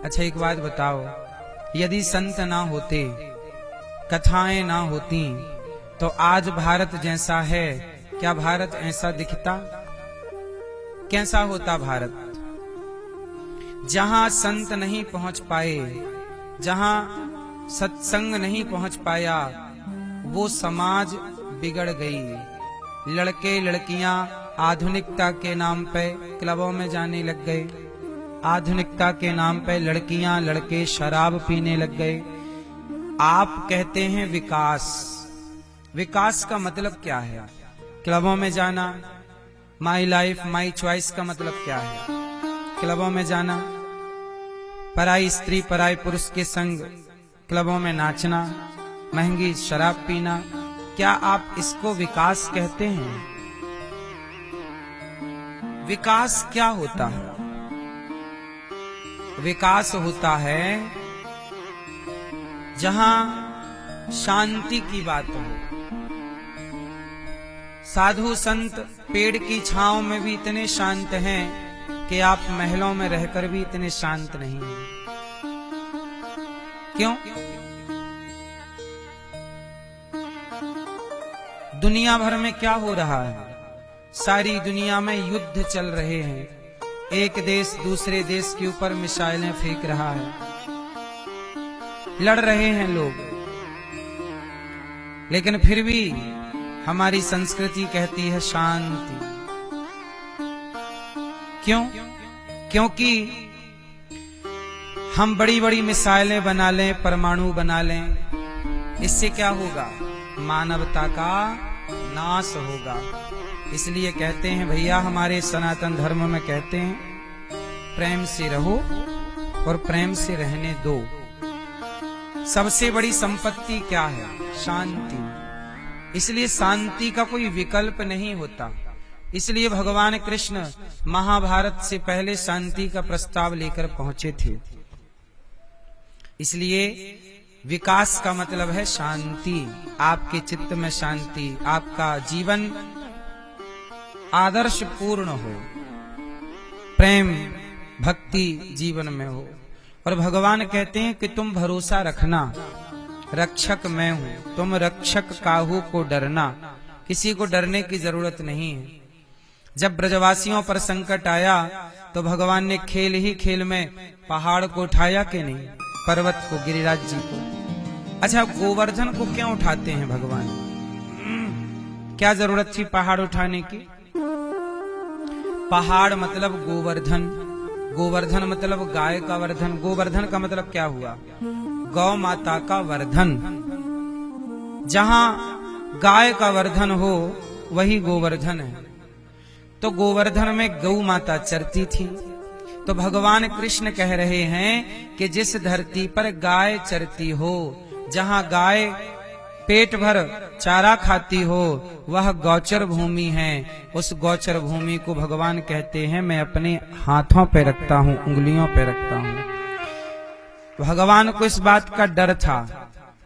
अच्छा एक बात बताओ, यदि संत ना होते, कथाएं ना होती, तो आज भारत जैसा है, क्या भारत ऐसा दिखता? कैसा होता भारत? जहां संत नहीं पहुंच पाए, जहां सत्संग नहीं पहुंच पाया, वो समाज बिगड़ गई। लड़के लड़कियां आधुनिकता के नाम पे क्लबों में जाने लग गए, आधुनिकता के नाम पे लड़कियां लड़के शराब पीने लग गए। आप कहते हैं विकास, विकास का मतलब क्या है? क्लबों में जाना, माई लाइफ माई चॉइस का मतलब क्या है? क्लबों में जाना, पराई स्त्री पराई पुरुष के संग क्लबों में नाचना, महंगी शराब पीना, क्या आप इसको विकास कहते हैं? विकास क्या होता है? विकास होता है जहां शांति की बात हो। साधु संत पेड़ की छांव में भी इतने शांत हैं कि आप महलों में रहकर भी इतने शांत नहीं हैं। क्यों? दुनिया भर में क्या हो रहा है? सारी दुनिया में युद्ध चल रहे हैं, एक देश दूसरे देश के ऊपर मिसाइलें फेंक रहा है, लड़ रहे हैं लोग, लेकिन फिर भी हमारी संस्कृति कहती है शांति। क्यों? क्योंकि हम बड़ी बड़ी मिसाइलें बना लें, परमाणु बना लें, इससे क्या होगा? मानवता का नाश होगा। इसलिए कहते हैं भैया, हमारे सनातन धर्म में कहते हैं प्रेम से रहो और प्रेम से रहने दो। सबसे बड़ी संपत्ति क्या है? शांति। इसलिए शांति का कोई विकल्प नहीं होता। इसलिए भगवान कृष्ण महाभारत से पहले शांति का प्रस्ताव लेकर पहुंचे थे। इसलिए विकास का मतलब है शांति, आपके चित्त में शांति, आपका जीवन आदर्श पूर्ण हो, प्रेम भक्ति जीवन में हो। और भगवान कहते हैं कि तुम भरोसा रखना, रक्षक मैं हूं, तुम रक्षक काहू को डरना। किसी को डरने की जरूरत नहीं है। जब ब्रजवासियों पर संकट आया तो भगवान ने खेल ही खेल में पहाड़ को उठाया कि नहीं? पर्वत को, गिरिराज जी को। अच्छा, गोवर्धन को क्यों उठाते हैं भगवान? क्या जरूरत थी पहाड़ उठाने की? पहाड़ मतलब गोवर्धन, गोवर्धन मतलब गाय का वर्धन। गोवर्धन का मतलब क्या हुआ? गौ माता का वर्धन। जहां गाय का वर्धन हो वही गोवर्धन है। तो गोवर्धन में गौ माता चरती थी। तो भगवान कृष्ण कह रहे हैं कि जिस धरती पर गाय चरती हो, जहां गाय पेट भर चारा खाती हो, वह गौचर भूमि है। उस गौचर भूमि को भगवान कहते हैं मैं अपने हाथों पे रखता हूं, उंगलियों पे रखता हूं। भगवान को इस बात का डर था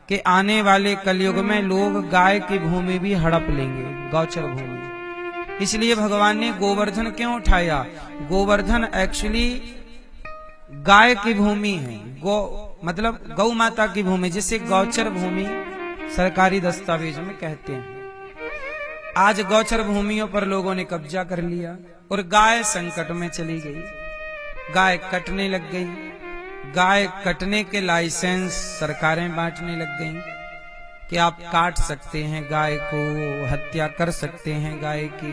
कि आने वाले कलयुग में लोग गाय की भूमि भी हड़प लेंगे, गौचर भूमि। इसलिए भगवान ने गोवर्धन क्यों उठाया? गोवर्धन एक्चुअली गाय की भूमि है, गौ मतलब गौ माता की भूमि, जिसे गौचर भूमि सरकारी दस्तावेज में कहते हैं। आज गौचर भूमियों पर लोगों ने कब्जा कर लिया और गाय संकट में चली गई, गाय कटने लग गई। गाय कटने के लाइसेंस सरकारें बांटने लग गईं कि आप काट सकते हैं गाय को, हत्या कर सकते हैं गाय की।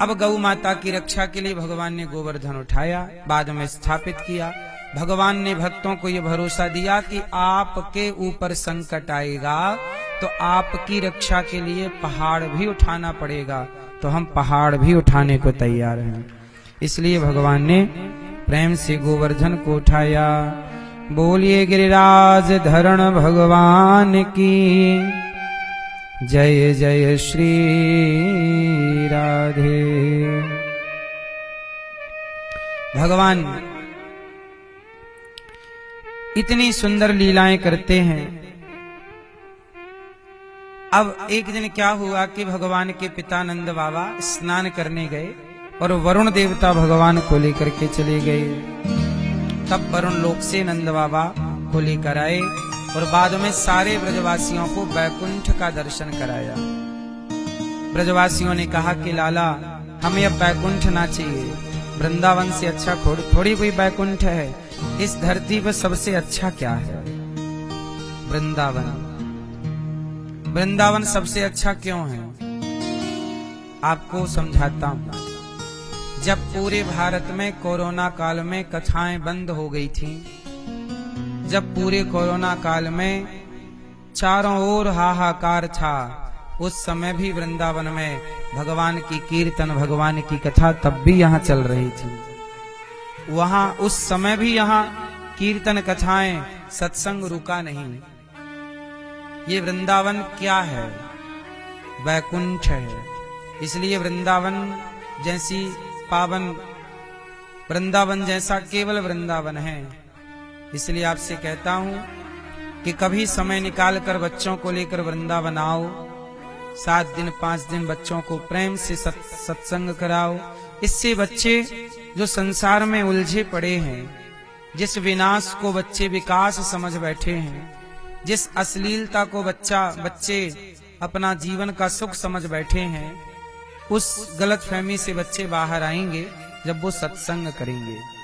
अब गौ माता की रक्षा के लिए भगवान ने गोवर्धन उठाया, बाद में स्थापित किया। भगवान ने भक्तों को यह भरोसा दिया कि आपके ऊपर संकट आएगा तो आपकी रक्षा के लिए पहाड़ भी उठाना पड़ेगा, तो हम पहाड़ भी उठाने को तैयार हैं। इसलिए भगवान ने प्रेम से गोवर्धन को उठाया। बोलिए गिरिराज धरण भगवान की जय जय श्री राधे। भगवान इतनी सुंदर लीलाएं करते हैं। अब एक दिन क्या हुआ कि भगवान के पिता नंद बाबा स्नान करने गए और वरुण देवता भगवान को लेकर के चले गए। तब वरुण लोक से नंद बाबा को लेकर आए और बाद में सारे ब्रजवासियों को बैकुंठ का दर्शन कराया। ब्रजवासियों ने कहा कि लाला, हमें अब बैकुंठ ना चाहिए, वृंदावन से अच्छा थोड़ी कोई बैकुंठ है। इस धरती पर सबसे अच्छा क्या है? वृंदावन। वृंदावन सबसे अच्छा क्यों है? आपको समझाता हूं। जब पूरे भारत में कोरोना काल में कथाएं बंद हो गई थी, जब पूरे कोरोना काल में चारों ओर हाहाकार था, उस समय भी वृंदावन में भगवान की कीर्तन, भगवान की कथा तब भी यहाँ चल रही थी। वहां उस समय भी यहाँ कीर्तन, कथाएं, सत्संग रुका नहीं। ये वृंदावन क्या है? वैकुंठ है। इसलिए वृंदावन जैसी पावन, वृंदावन जैसा केवल वृंदावन है। इसलिए आपसे कहता हूं कि कभी समय निकाल कर बच्चों को लेकर वृंदावन आओ, 7 दिन 5 दिन बच्चों को प्रेम से सत्संग कराओ। इससे बच्चे जो संसार में उलझे पड़े हैं, जिस विनाश को बच्चे विकास समझ बैठे हैं, जिस अश्लीलता को बच्चे अपना जीवन का सुख समझ बैठे हैं, उस गलतफहमी से बच्चे बाहर आएंगे जब वो सत्संग करेंगे।